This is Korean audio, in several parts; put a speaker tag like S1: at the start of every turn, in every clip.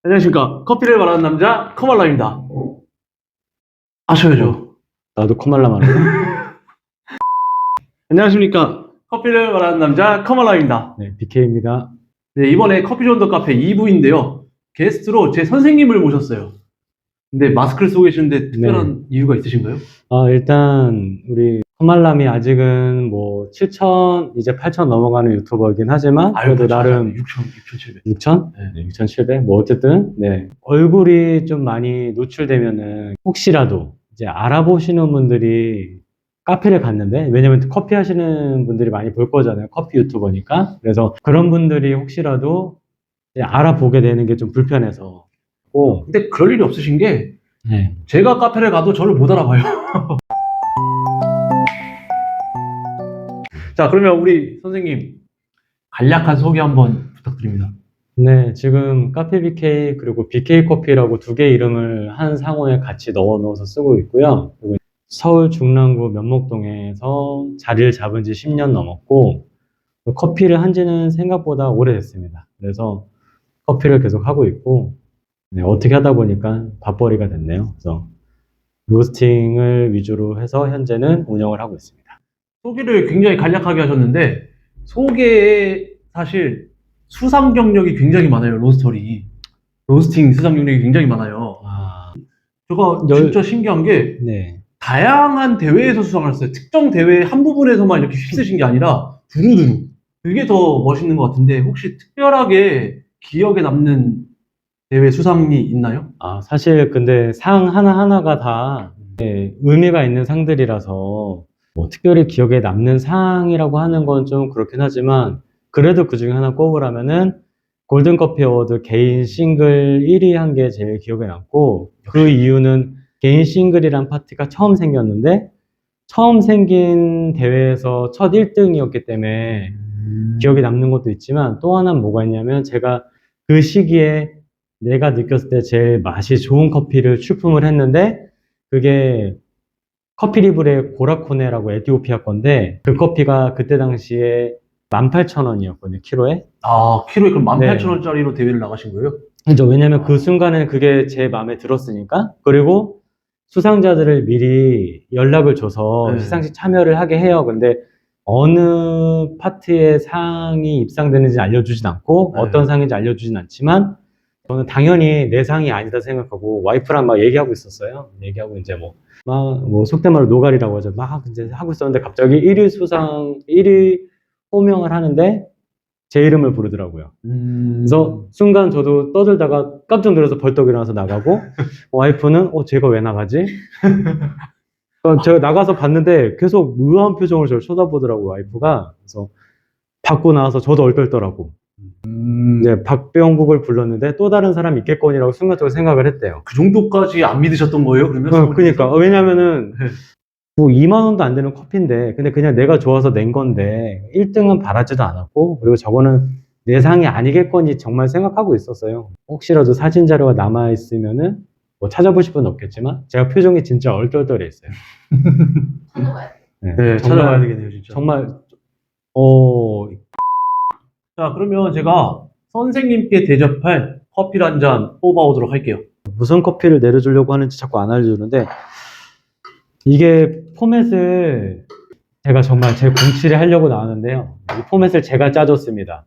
S1: 안녕하십니까. 커피를 말하는 남자 커말라입니다. 아셔야죠.
S2: 나도 커말라 말해.
S1: 안녕하십니까. 커피를 말하는 남자 커말라입니다.
S2: 네, BK입니다.
S1: 네, 이번에 커피존더 카페 2부인데요. 게스트로 제 선생님을 모셨어요. 근데 마스크를 쓰고 계시는데 특별한 이유가 있으신가요?
S2: 일단 우리 커말람이 아직은 뭐 7천 이제 8천 넘어가는 유튜버이긴 하지만 그래도 나름
S1: 6,700.
S2: 6천? 네, 6,700? 뭐 어쨌든 네, 얼굴이 좀 많이 노출되면은 혹시라도 이제 알아보시는 분들이 카페를 갔는데, 왜냐면 커피 하시는 분들이 많이 볼 거잖아요. 커피 유튜버니까. 그래서 그런 분들이 혹시라도 이제 알아보게 되는 게 좀 불편해서.
S1: 근데 그럴 일이 없으신 게
S2: 네.
S1: 제가 카페를 가도 저를 못 알아봐요. 자, 그러면 우리 선생님 간략한 소개 한번 부탁드립니다.
S2: 네, 지금 카페 BK 그리고 BK 커피라고 두 개 이름을 한 상호에 같이 넣어서 쓰고 있고요. 그리고 서울 중랑구 면목동에서 자리를 잡은 지 10년 넘었고, 커피를 한 지는 생각보다 오래됐습니다. 그래서 커피를 계속 하고 있고, 네, 어떻게 하다 보니까 밥벌이가 됐네요. 그래서 로스팅을 위주로 해서 현재는 운영을 하고 있습니다.
S1: 소개를 굉장히 간략하게 하셨는데 소개에 사실 수상 경력이 굉장히 많아요. 로스팅 수상 경력이 굉장히 많아요. 제가 진짜 신기한 게
S2: 네.
S1: 다양한 대회에서 수상을 했어요. 특정 대회 한 부분에서만 이렇게 휩쓰신 게 아니라 두루두루. 그게 더 멋있는 것 같은데 혹시 특별하게 기억에 남는 대회 수상이 있나요?
S2: 사실 근데 상 하나하나가 다 의미가 있는 상들이라서 뭐 특별히 기억에 남는 상이라고 하는 건 좀 그렇긴 하지만, 그래도 그 중에 하나 꼽으라면은 골든커피 어워드 개인 싱글 1위 한 게 제일 기억에 남고, 그 이유는 개인 싱글이란 파티가 처음 생겼는데 처음 생긴 대회에서 첫 1등이었기 때문에 기억에 남는 것도 있지만, 또 하나는 뭐가 있냐면 제가 그 시기에 내가 느꼈을 때 제일 맛이 좋은 커피를 출품을 했는데, 그게 커피리브레 고라코네라고 에티오피아 건데, 그 커피가 그때 당시에 18,000원이었거든요, 키로에.
S1: 키로에 그럼
S2: 네.
S1: 18,000원짜리로 대회를 나가신 거예요?
S2: 그죠. 왜냐면 그 순간에는 그게 제 마음에 들었으니까. 그리고 수상자들을 미리 연락을 줘서
S1: 네.
S2: 시상식 참여를 하게 해요. 근데 어느 파트의 상이 입상되는지 알려주진 않고,
S1: 네.
S2: 어떤 상인지 알려주진 않지만, 저는 당연히 내 상이 아니다 생각하고 와이프랑 막 얘기하고 있었어요. 얘기하고 이제 뭐 속된 말로 노가리라고 하죠. 막 이제 하고 있었는데 갑자기 1위 수상, 1위 호명을 하는데 제 이름을 부르더라고요. 그래서 순간 저도 떠들다가 깜짝 놀라서 벌떡 일어나서 나가고, 와이프는 쟤가 왜 나가지? 제가 나가서 봤는데 계속 의아한 표정을 저를 쳐다보더라고요, 와이프가. 그래서 받고 나와서 저도 얼떨더라고. 네, 박병국을 불렀는데 또 다른 사람이 있겠거니라고 순간적으로 생각을 했대요.
S1: 그 정도까지 안 믿으셨던 거예요, 그러면?
S2: 그러니까 왜냐면은 뭐 2만 원도 안 되는 커피인데, 근데 그냥 내가 좋아서 낸 건데 1등은 바라지도 않았고, 그리고 저거는 내 상이 아니겠거니 정말 생각하고 있었어요. 혹시라도 사진 자료가 남아 있으면은 뭐 찾아보실 분은 없겠지만 제가 표정이 진짜 얼떨떨했어요.
S1: 네, 찾아봐야 되겠네요, 진짜.
S2: 정말
S1: 자, 그러면 제가 선생님께 대접할 커피를 한 잔 뽑아오도록 할게요.
S2: 무슨 커피를 내려주려고 하는지 자꾸 안 알려주는데, 이게 포맷을 제가 정말 제 공치를 하려고 나왔는데요. 이 포맷을 제가 짜줬습니다.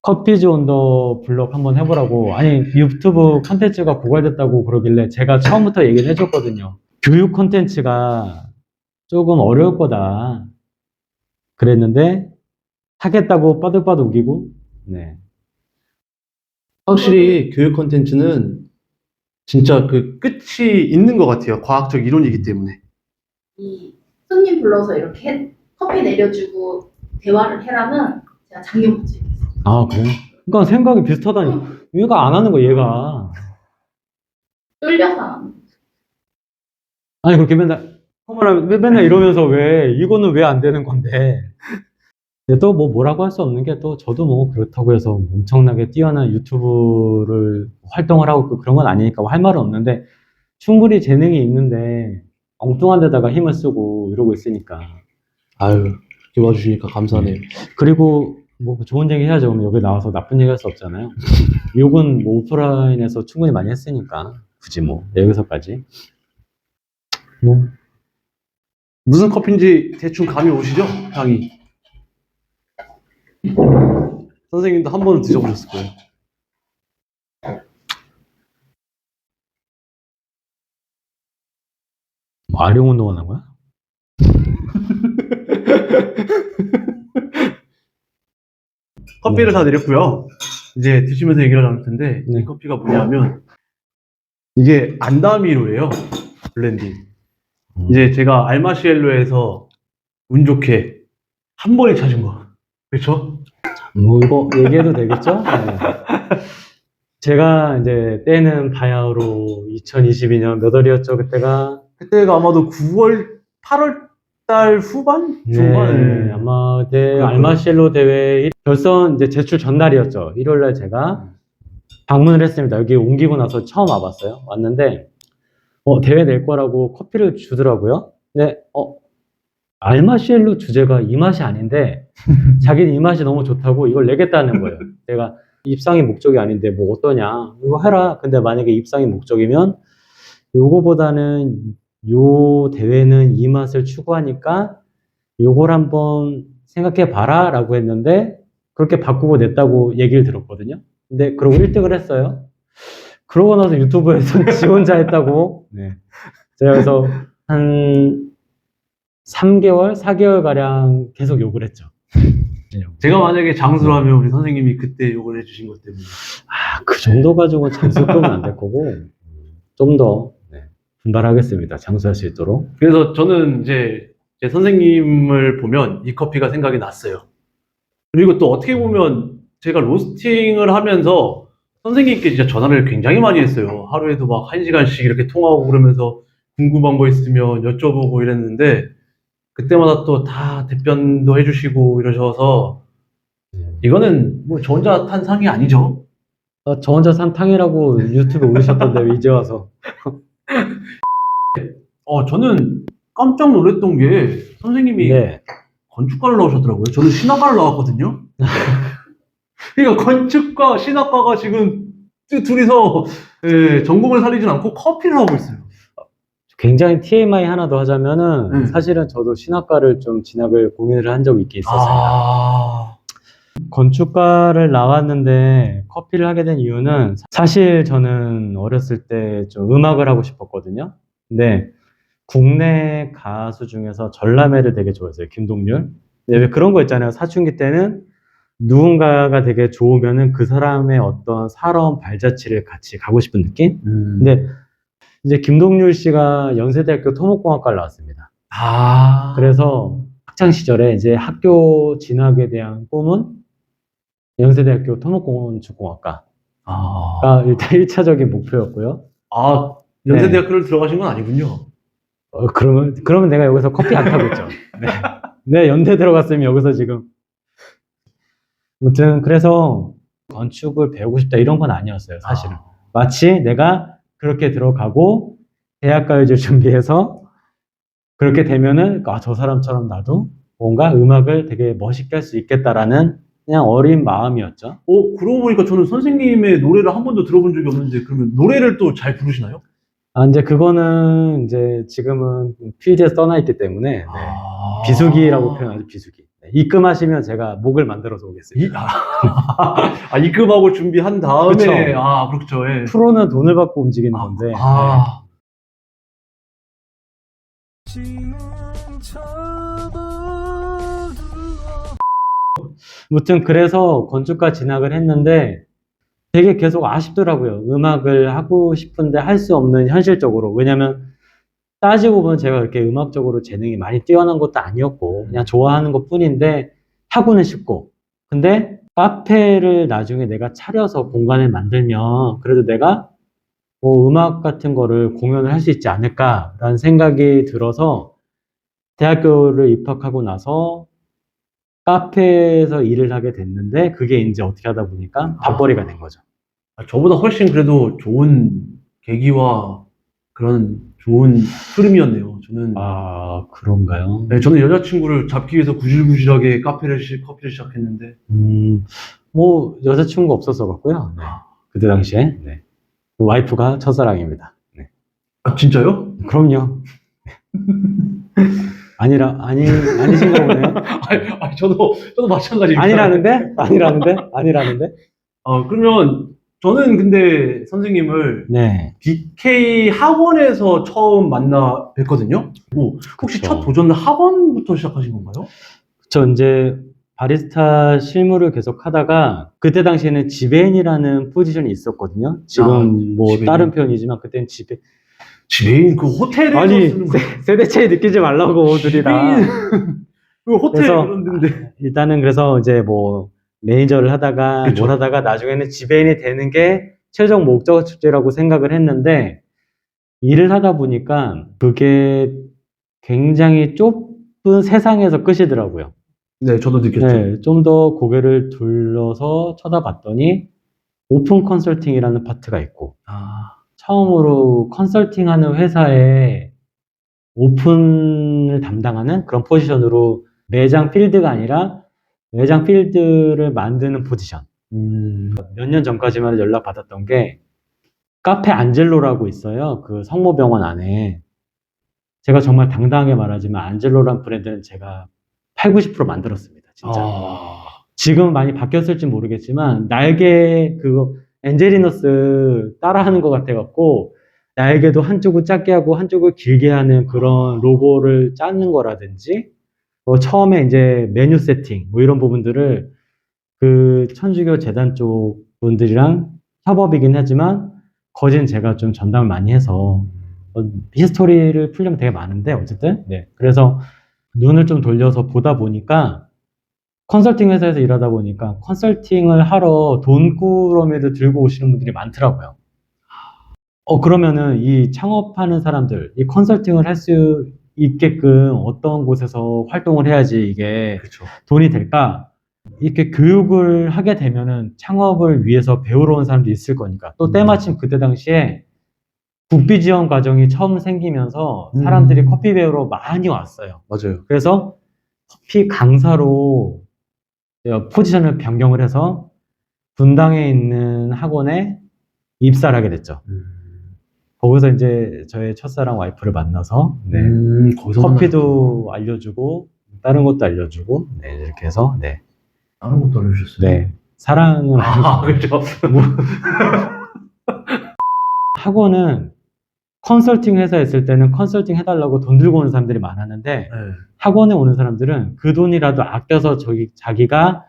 S2: 커피즈 온 더 블럭 한번 해보라고. 아니, 유튜브 컨텐츠가 고갈됐다고 그러길래 제가 처음부터 얘기를 해줬거든요. 교육 컨텐츠가 조금 어려울 거다 그랬는데, 하겠다고 빠득빠득 우기고. 네.
S1: 확실히 교육 콘텐츠는 진짜 그 끝이 있는 것 같아요. 과학적 이론이기 때문에.
S3: 이 손님 불러서 이렇게 커피 내려주고 대화를 해라는 제가 작년부터 얘기했어요.
S2: 그래요? 그러니까 생각이 비슷하다니. 얘가 안 하는 거, 얘가.
S3: 뚫려서 안 하는 거죠.
S2: 아니, 그렇게 맨날 이러면서 왜, 이거는 왜 안 되는 건데. 근데 또 뭐라고 할 수 없는 게, 또 저도 뭐 그렇다고 해서 엄청나게 뛰어난 유튜브를 활동을 하고 그런 건 아니니까 할 말은 없는데, 충분히 재능이 있는데 엉뚱한 데다가 힘을 쓰고 이러고 있으니까.
S1: 아유, 이렇게 와주시니까 감사하네요.
S2: 그리고 뭐 좋은 얘기 해야죠. 그럼 여기 나와서 나쁜 얘기 할 수 없잖아요. 욕은 뭐 오프라인에서 충분히 많이 했으니까 굳이 뭐 여기서까지 뭐
S1: 무슨 커피인지 대충 감이 오시죠? 향이. 선생님도 한 번은 드셔보셨을 거예요.
S2: 아령 운동하는 거야?
S1: 커피를 다 내렸고요. 이제 드시면서 얘기를 나눌 텐데
S2: 네.
S1: 이 커피가 뭐냐면 이게 안다미로예요. 블렌디. 이제 제가 알마시엘로에서 운 좋게 한 번에 찾은 거. 그렇죠?
S2: 뭐 이거 얘기해도 되겠죠? 네. 제가 이제 때는 바야흐로 2022년 몇 월이었죠? 그때가
S1: 아마도 9월, 8월 달 후반? 중반?
S2: 네, 아마 그때
S1: 그렇구나.
S2: 알마시엘로 대회 결선 이제 제출 전날이었죠. 일요일날 제가 방문을 했습니다. 여기 옮기고 나서 처음 와봤어요. 왔는데 대회 낼 거라고 커피를 주더라고요. 근데 알마시엘로 주제가 이 맛이 아닌데 자기는 이 맛이 너무 좋다고 이걸 내겠다는 거예요. 내가 입상이 목적이 아닌데 뭐 어떠냐 이거 해라. 근데 만약에 입상이 목적이면 요거보다는 요 대회는 이 맛을 추구하니까 요걸 한번 생각해 봐라 라고 했는데 그렇게 바꾸고 냈다고 얘기를 들었거든요. 근데 그러고 1등을 했어요. 그러고 나서 유튜브에서 지 혼자 했다고. 네. 제가 그래서 한 3개월, 4개월 가량 계속 욕을 했죠.
S1: 제가 만약에 장수를 하면 우리 선생님이 그때 욕을 해주신 것 때문에.
S2: 그 정도 가지고는 장수급은 안 될 거고 좀 더 분발하겠습니다. 장수할 수 있도록.
S1: 그래서 저는 이제 제 선생님을 보면 이 커피가 생각이 났어요. 그리고 또 어떻게 보면 제가 로스팅을 하면서 선생님께 진짜 전화를 굉장히 많이 했어요. 하루에도 막 1시간씩 이렇게 통화하고 그러면서 궁금한 거 있으면 여쭤보고 이랬는데 그때마다 또 다 답변도 해주시고 이러셔서 이거는 뭐 저 혼자 탄 상이 아니죠.
S2: 저 혼자 산 탕이라고 유튜브에 올리셨던데 왜 이제 와서.
S1: 저는 깜짝 놀랐던 게 선생님이
S2: 네.
S1: 건축과를 나오셨더라고요. 저는 신학과를 나왔거든요. 그러니까 건축과 신학과가 지금 둘이서 전공을 살리진 않고 커피를 하고 있어요.
S2: 굉장히 TMI 하나 더 하자면은 사실은 저도 신학과를 좀 진학을 고민을 한 적이 있었습니다. 건축과를 나왔는데 커피를 하게 된 이유는 사실 저는 어렸을 때 좀 음악을 하고 싶었거든요. 근데 국내 가수 중에서 전람회를 되게 좋아했어요. 김동률. 근데 왜 그런 거 있잖아요. 사춘기 때는 누군가가 되게 좋으면은 그 사람의 어떤 살아온 발자취를 같이 가고 싶은 느낌? 근데 이제 김동률 씨가 연세대학교 토목공학과를 나왔습니다. 그래서 학창 시절에 이제 학교 진학에 대한 꿈은 연세대학교 토목건축공학과가 일단 1차적인 목표였고요.
S1: 연세대학교를 들어가신 건 아니군요.
S2: 그러면 내가 여기서 커피 안 타고 있죠. 네. 네, 연대 들어갔으면 여기서 지금. 아무튼 그래서 건축을 배우고 싶다 이런 건 아니었어요, 사실은. 마치 내가 그렇게 들어가고 대학가요제 준비해서 그렇게 되면은 저 사람처럼 나도 뭔가 음악을 되게 멋있게 할 수 있겠다라는 그냥 어린 마음이었죠.
S1: 그러고 보니까 저는 선생님의 노래를 한 번도 들어본 적이 없는데 그러면 노래를 또 잘 부르시나요?
S2: 이제 그거는 이제 지금은 필드에서 떠나 있기 때문에 비수기라고 표현하죠, 비수기. 입금하시면 제가 목을 만들어서 오겠습니다.
S1: 입금하고 준비한 다음에
S2: 그쵸.
S1: 그렇죠. 예.
S2: 프로는 돈을 받고 움직이는 건데. 아무튼 그래서 건축과 진학을 했는데 되게 계속 아쉽더라고요. 음악을 하고 싶은데 할 수 없는 현실적으로. 왜냐면 따지고 보면 제가 그렇게 음악적으로 재능이 많이 뛰어난 것도 아니었고 그냥 좋아하는 것 뿐인데 하고는 싶고. 근데 카페를 나중에 내가 차려서 공간을 만들면 그래도 내가 뭐 음악 같은 거를 공연을 할 수 있지 않을까라는 생각이 들어서 대학교를 입학하고 나서 카페에서 일을 하게 됐는데 그게 이제 어떻게 하다 보니까 밥벌이가 된 거죠.
S1: 저보다 훨씬 그래도 좋은 계기와 그런 좋은 흐름이었네요. 저는
S2: 아, 그런가요?
S1: 네, 저는 여자친구를 잡기 위해서 구질구질하게 커피를 시작했는데
S2: 뭐, 여자친구가 없었어 갖고요. 네. 그때 당시에. 네. 그 와이프가 첫사랑입니다. 네.
S1: 아 진짜요?
S2: 그럼요. 아니신가 보네요.
S1: 아니, 저도 마찬가지입니다.
S2: 아니라는데?
S1: 그러면 저는 근데 선생님을
S2: 네.
S1: BK 학원에서 처음 만나 뵀거든요. 뭐, 혹시
S2: 그쵸.
S1: 첫 도전은 학원부터 시작하신 건가요?
S2: 저 이제 바리스타 실무를 계속 하다가 그때 당시에는 지배인이라는 포지션이 있었거든요. 지금 뭐
S1: 지배인.
S2: 다른 표현이지만 그때는
S1: 지배인 그 호텔에서
S2: 아니
S1: 쓰는 거.
S2: 세대 차이 느끼지 말라고 둘이 다.
S1: 그 호텔
S2: 그래서
S1: 그런 데인데.
S2: 일단은 그래서 이제 뭐 매니저를 하다가
S1: 그쵸.
S2: 뭘 하다가 나중에는 지배인이 되는 게 최종 목적지라고 생각을 했는데 일을 하다 보니까 그게 굉장히 좁은 세상에서 끝이더라고요.
S1: 네, 저도 느꼈죠.
S2: 네, 좀 더 고개를 둘러서 쳐다봤더니 오픈 컨설팅이라는 파트가 있고 처음으로 컨설팅하는 회사에 오픈을 담당하는 그런 포지션으로 매장 필드가 아니라 매장 필드를 만드는 포지션. 몇 년 전까지만 연락 받았던 게 카페 안젤로라고 있어요. 그 성모병원 안에. 제가 정말 당당하게 말하지만 안젤로란 브랜드는 제가 80, 90% 만들었습니다. 진짜. 지금 많이 바뀌었을지 모르겠지만 날개 그거 엔젤리너스 따라하는 것 같아갖고 날개도 한쪽을 작게 하고 한쪽을 길게 하는 그런 로고를 짜는 거라든지 처음에 이제 메뉴 세팅 뭐 이런 부분들을 그 천주교 재단 쪽 분들이랑 협업이긴 하지만 거진 제가 좀 전담을 많이 해서 히스토리를 풀려면 되게 많은데 어쨌든 네 그래서 눈을 좀 돌려서 보다 보니까 컨설팅 회사에서 일하다 보니까 컨설팅을 하러 돈꾸러미를 들고 오시는 분들이 많더라고요. 그러면은 이 창업하는 사람들, 이 컨설팅을 할 수 있게끔 어떤 곳에서 활동을 해야지 이게
S1: 그렇죠.
S2: 돈이 될까? 이렇게 교육을 하게 되면은 창업을 위해서 배우러 온 사람도 있을 거니까. 또 때마침 그때 당시에 국비 지원 과정이 처음 생기면서 사람들이 커피 배우러 많이 왔어요.
S1: 맞아요.
S2: 그래서 커피 강사로 포지션을 변경을 해서 분당에 있는 학원에 입사를 하게 됐죠. 거기서 이제 저의 첫사랑 와이프를 만나서 네.
S1: 거기서
S2: 커피도 알려주고 다른 것도 알려주고 네, 이렇게 해서 네.
S1: 다른 것도 알려주셨어요?
S2: 네. 사랑은
S1: 그렇죠.
S2: 학원은 컨설팅 회사에 있을 때는 컨설팅 해달라고 돈 들고 오는 사람들이 많았는데
S1: 네.
S2: 학원에 오는 사람들은 그 돈이라도 아껴서 자기가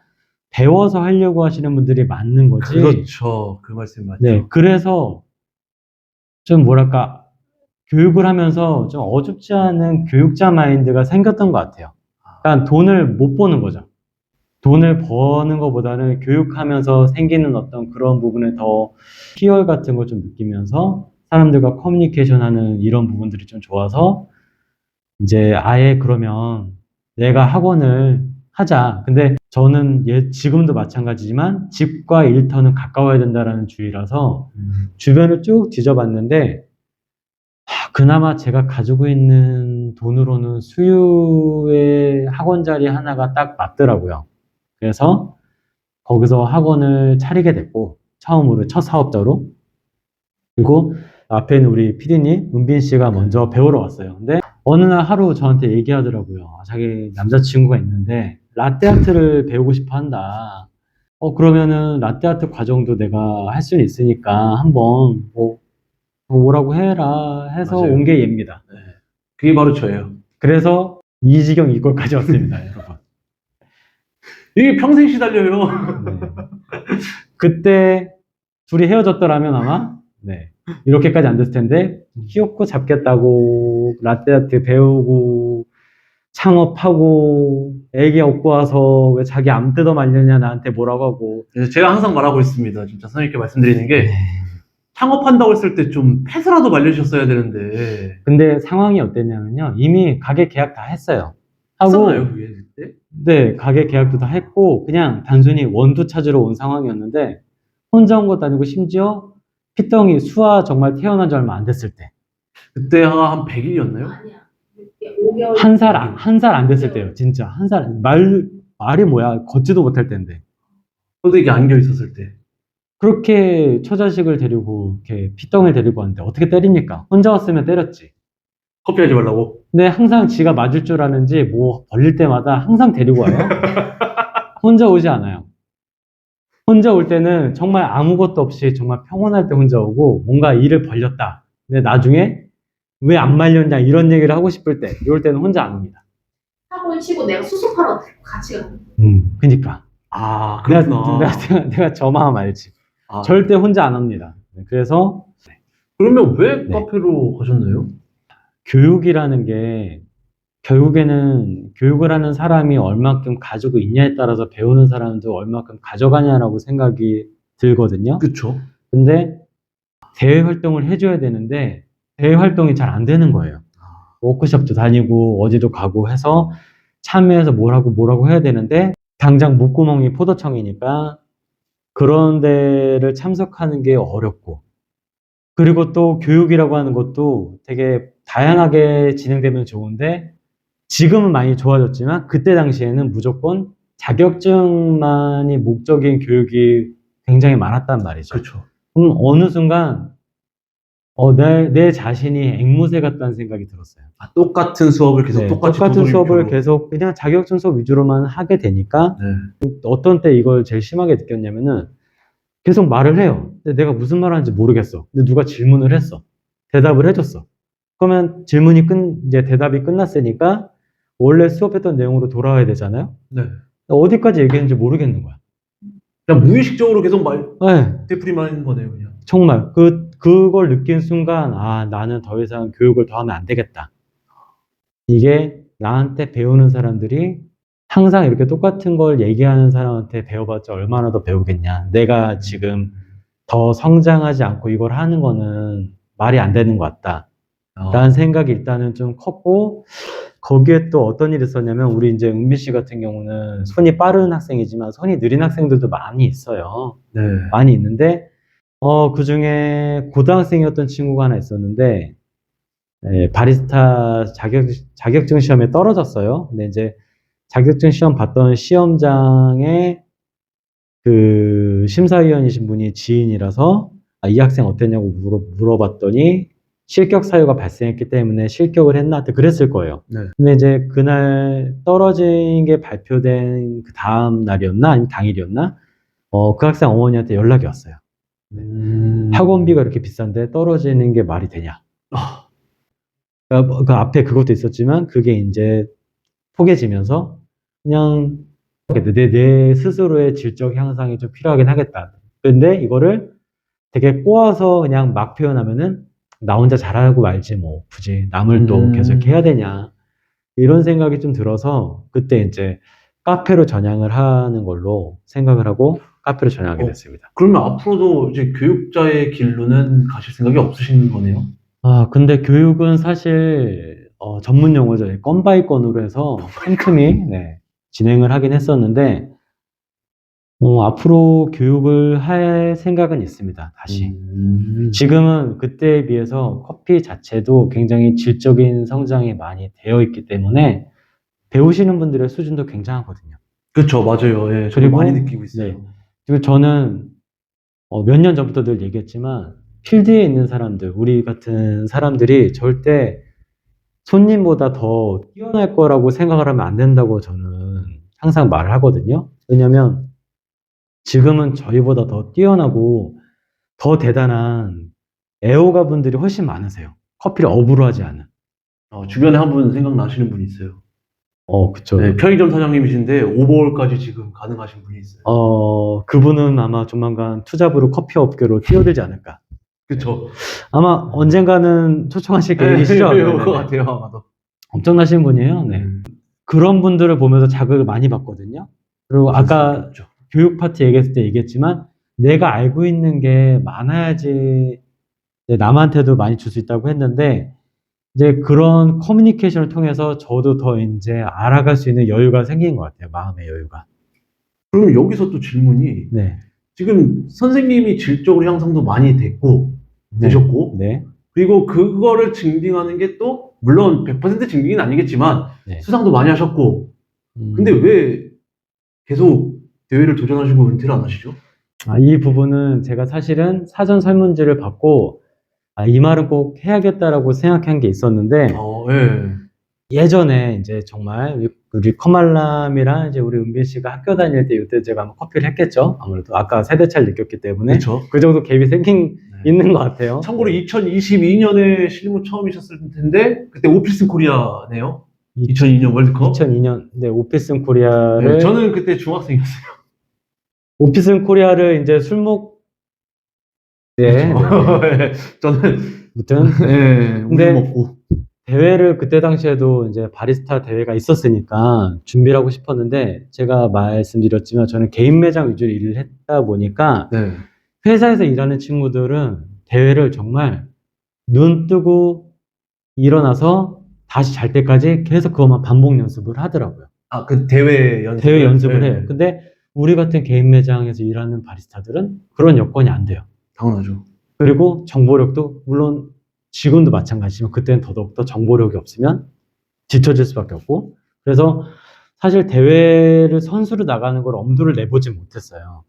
S2: 배워서 하려고 하시는 분들이 많은 거지.
S1: 그렇죠. 그 말씀 맞죠.
S2: 네, 그래서 좀 뭐랄까 교육을 하면서 좀 어줍지 않은 교육자 마인드가 생겼던 것 같아요. 그러니까 돈을 못 버는 거죠. 돈을 버는 것보다는 교육하면서 생기는 어떤 그런 부분에 더 희열 같은 걸 좀 느끼면서 사람들과 커뮤니케이션하는 이런 부분들이 좀 좋아서 이제 아예 그러면 내가 학원을 하자. 근데 저는 지금도 마찬가지지만 집과 일터는 가까워야 된다라는 주의라서 주변을 쭉 뒤져봤는데 그나마 제가 가지고 있는 돈으로는 수유의 학원 자리 하나가 딱 맞더라고요. 그래서 거기서 학원을 차리게 됐고 처음으로 첫 사업자로 그리고 앞에 있는 우리 PD님 은빈 씨가 먼저 배우러 왔어요. 근데 어느 날 하루 저한테 얘기하더라고요. 자기 남자친구가 있는데 라떼아트를 배우고 싶어 한다. 그러면은 라떼아트 과정도 내가 할 수는 있으니까 한번 뭐라고 해라 해서
S1: 맞아요.
S2: 온 게 얘입니다.
S1: 네. 그게 바로 저예요.
S2: 그래서 이 지경 이꼴까지 왔습니다, 여러분.
S1: 이게 평생 시달려요.
S2: 네. 그때 둘이 헤어졌더라면 아마 네. 이렇게까지 안 됐을 텐데 키워코 잡겠다고 라떼아트 배우고 창업하고 애기 업고 와서 왜 자기 암 뜯어 말렸냐 나한테 뭐라고 하고
S1: 그래서 제가 항상 말하고 있습니다. 진짜 선생님께 말씀드리는 게 창업한다고 했을 때 좀 폐수라도 말려주셨어야 되는데.
S2: 근데 상황이 어땠냐면요. 이미 가게 계약 다 했어요. 하고
S1: 했었나요, 그게 그때?
S2: 네, 가게 계약도 다 했고 그냥 단순히 원두 찾으러 온 상황이었는데 혼자 온 것도 아니고 심지어 피덩이 수아 정말 태어난 지 얼마 안 됐을 때
S1: 그때 한 100일이었나요?
S3: 아니야. 5개월.
S2: 한 살 안 됐을 때요. 진짜 한 살 말이 뭐야? 걷지도 못할 때인데.
S1: 소득이 안겨 있었을 때.
S2: 그렇게 처자식을 데리고 이렇게 피덩을 데리고 왔는데 어떻게 때립니까? 혼자 왔으면 때렸지.
S1: 커피 하지 말라고.
S2: 근데 항상 지가 맞을 줄 아는지 뭐 벌릴 때마다 항상 데리고 와요. 혼자 오지 않아요. 혼자 올 때는 정말 아무것도 없이 정말 평온할 때 혼자 오고 뭔가 일을 벌렸다. 근데 나중에 왜 안 말렸냐 이런 얘기를 하고 싶을 때 이럴 때는 혼자 안 옵니다.
S3: 학원 치고 내가 수습하러 같이 가.
S2: 그니까.
S1: 아,
S2: 내가,
S1: 그렇구나.
S2: 내가 저 마음 알지.
S1: 아,
S2: 절대 혼자 안 옵니다. 그래서
S1: 그러면 왜
S2: 네.
S1: 카페로 가셨나요?
S2: 교육이라는 게 결국에는 교육을 하는 사람이 얼마큼 가지고 있냐에 따라서 배우는 사람도 얼마큼 가져가냐라고 생각이 들거든요.
S1: 그쵸.
S2: 근데 대외 활동을 해줘야 되는데 대외 활동이 잘 안 되는 거예요. 워크숍도 다니고 어디도 가고 해서 참여해서 뭐라고 해야 되는데 당장 목구멍이 포도청이니까 그런 데를 참석하는 게 어렵고 그리고 또 교육이라고 하는 것도 되게 다양하게 진행되면 좋은데 지금은 많이 좋아졌지만 그때 당시에는 무조건 자격증만이 목적인 교육이 굉장히 많았단 말이죠.
S1: 그렇죠.
S2: 그럼 어느 순간 내 자신이 앵무새 같다는 생각이 들었어요.
S1: 아, 똑같은 수업을 계속
S2: 네,
S1: 똑같이
S2: 똑같은 수업을
S1: 도돌이표로.
S2: 계속 그냥 자격증 수업 위주로만 하게 되니까
S1: 네.
S2: 어떤 때 이걸 제일 심하게 느꼈냐면은 계속 말을 해요. 근데 내가 무슨 말 하는지 모르겠어. 근데 누가 질문을 했어. 대답을 해줬어. 그러면 이제 대답이 끝났으니까 원래 수업했던 내용으로 돌아와야 되잖아요.
S1: 네.
S2: 어디까지 얘기했는지 모르겠는 거야.
S1: 그냥 무의식적으로 계속
S2: 네,
S1: 되풀이만 하는 거네요, 그냥.
S2: 정말 그걸 느낀 순간 나는 더 이상 교육을 더 하면 안 되겠다. 이게 나한테 배우는 사람들이 항상 이렇게 똑같은 걸 얘기하는 사람한테 배워봤자 얼마나 더 배우겠냐. 내가 지금 더 성장하지 않고 이걸 하는 거는 말이 안 되는 것 같다. 라는 생각이 일단은 좀 컸고, 거기에 또 어떤 일이 있었냐면, 우리 이제 은비 씨 같은 경우는 손이 빠른 학생이지만 손이 느린 학생들도 많이 있어요.
S1: 네.
S2: 많이 있는데, 그 중에 고등학생이었던 친구가 하나 있었는데, 바리스타 자격증 시험에 떨어졌어요. 근데 이제 자격증 시험 봤던 시험장에 그 심사위원이신 분이 지인이라서 이 학생 어땠냐고 물어봤더니 실격 사유가 발생했기 때문에 실격을 했나? 그랬을 거예요.
S1: 네.
S2: 근데 이제 그날 떨어진 게 발표된 그 다음 날이었나? 아니면 당일이었나? 그 학생 어머니한테 연락이 왔어요. 학원비가 이렇게 비싼데 떨어지는 게 말이 되냐? 그 앞에 그것도 있었지만 그게 이제 포개지면서 그냥 내 스스로의 질적 향상이 좀 필요하긴 하겠다. 근데 이거를 되게 꼬아서 그냥 막 표현하면은 나 혼자 잘하고 말지 뭐 굳이 남을 또 계속 해야 되냐 이런 생각이 좀 들어서 그때 이제 카페로 전향을 하는 걸로 생각을 하고 카페로 전향하게 됐습니다.
S1: 그러면 앞으로도 이제 교육자의 길로는 가실 생각이 없으신 거네요?
S2: 근데 교육은 사실 전문 용어죠. 건 바이 건으로 해서 틈틈이 진행을 하긴 했었는데 앞으로 교육을 할 생각은 있습니다. 다시. 지금은 그때에 비해서 커피 자체도 굉장히 질적인 성장이 많이 되어 있기 때문에 배우시는 분들의 수준도 굉장하거든요.
S1: 그렇죠, 맞아요. 예, 저도
S2: 그리고
S1: 많이 느끼고 있어요.
S2: 네. 그리고 저는 몇 년 전부터 늘 얘기했지만 필드에 있는 사람들, 우리 같은 사람들이 절대 손님보다 더 뛰어날 거라고 생각을 하면 안 된다고 저는 항상 말을 하거든요. 왜냐면 지금은 저희보다 더 뛰어나고 더 대단한 애호가 분들이 훨씬 많으세요. 커피를 업으로 하지 않은.
S1: 주변에 한 분 생각나시는 분이 있어요.
S2: 그쵸.
S1: 네, 편의점 사장님이신데 오버홀까지 지금 가능하신 분이 있어요.
S2: 그분은 아마 조만간 투잡으로 커피 업계로 뛰어들지 않을까.
S1: 그렇죠.
S2: 아마 언젠가는 초청하실 계획이시죠?
S1: 네, 것 같아요, 아마도.
S2: 엄청나신 분이에요. 네. 그런 분들을 보면서 자극을 많이 받거든요. 그리고 아까 교육 파트 얘기했을 때 얘기했지만 내가 알고 있는 게 많아야지 남한테도 많이 줄 수 있다고 했는데 이제 그런 커뮤니케이션을 통해서 저도 더 이제 알아갈 수 있는 여유가 생긴 것 같아요. 마음의 여유가.
S1: 그럼 여기서 또 질문이
S2: 네.
S1: 지금 선생님이 질적으로 향상도 많이 됐고 되셨고
S2: 네.
S1: 그리고 그거를 증빙하는 게 또 물론 100% 증빙은 아니겠지만
S2: 네.
S1: 수상도 많이 하셨고 근데 왜 계속 대회를 도전하시고 은퇴를 안 하시죠?
S2: 이 부분은 제가 사실은 사전 설문지를 받고 이 말은 꼭 해야겠다라고 생각한 게 있었는데
S1: 예.
S2: 예전에 이제 정말 우리 커말람이랑 이제 우리 은빈 씨가 학교 다닐 때 이때 제가 한번 커피를 했겠죠. 아무래도 아까 세대 차를 느꼈기 때문에
S1: 그렇죠.
S2: 그 정도 갭이 생긴
S1: 네.
S2: 있는 것 같아요.
S1: 참고로 2022년에 실무 처음이셨을 텐데 그때 오피스 코리아네요. 2002년 월드컵.
S2: 2002년 네 오피슨 코리아를
S1: 네, 저는 그때 중학생이었어요.
S2: 오피슨 코리아를 이제 술목 네,
S1: 그렇죠. 네, 저는
S2: 아무튼
S1: 네,
S2: 근데
S1: 우유 먹고
S2: 대회를 그때 당시에도 이제 바리스타 대회가 있었으니까 준비를 하고 싶었는데 제가 말씀드렸지만 저는 개인 매장 위주로 일을 했다 보니까
S1: 네.
S2: 회사에서 일하는 친구들은 대회를 정말 눈 뜨고 일어나서 다시 잘 때까지 계속 그것만 반복 연습을 하더라고요.
S1: 그 대회 연습.
S2: 대회 연습을 해요. 근데 우리 같은 개인 매장에서 일하는 바리스타들은 그런 여건이 안 돼요.
S1: 당연하죠.
S2: 그리고 정보력도 물론 지금도 마찬가지지만 그때는 더더욱더 정보력이 없으면 뒤처질 수밖에 없고 그래서 사실 대회를 선수로 나가는 걸 엄두를 내보지 못했어요.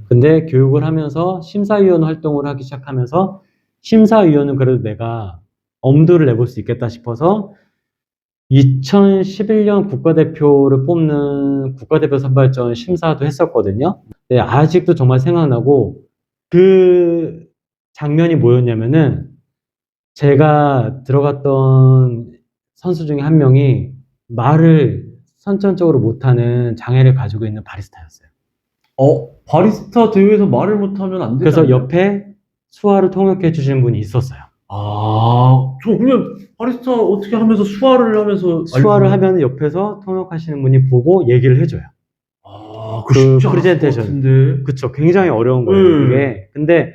S2: 근데 교육을 하면서 심사위원 활동을 하기 시작하면서 심사위원은 그래도 내가 엄두를 내볼 수 있겠다 싶어서 2011년 국가대표를 뽑는 국가대표 선발전 심사도 했었거든요. 네, 아직도 정말 생각나고 그 장면이 뭐였냐면은 제가 들어갔던 선수 중에 한 명이 말을 선천적으로 못하는 장애를 가지고 있는 바리스타였어요.
S1: 바리스타 대회에서 말을 못하면 안 되지
S2: 그래서
S1: 않나요?
S2: 옆에 수화를 통역해 주시는 분이 있었어요.
S1: 저 그러면 바리스타 어떻게 하면서 수화를 하면서
S2: 수화를
S1: 알려주나요?
S2: 하면 옆에서 통역하시는 분이 보고 얘기를 해줘요.
S1: 그 쉽지 않았을 것
S2: 프레젠테이션.
S1: 같은데.
S2: 그쵸. 굉장히 어려운 거예요, 이게. 근데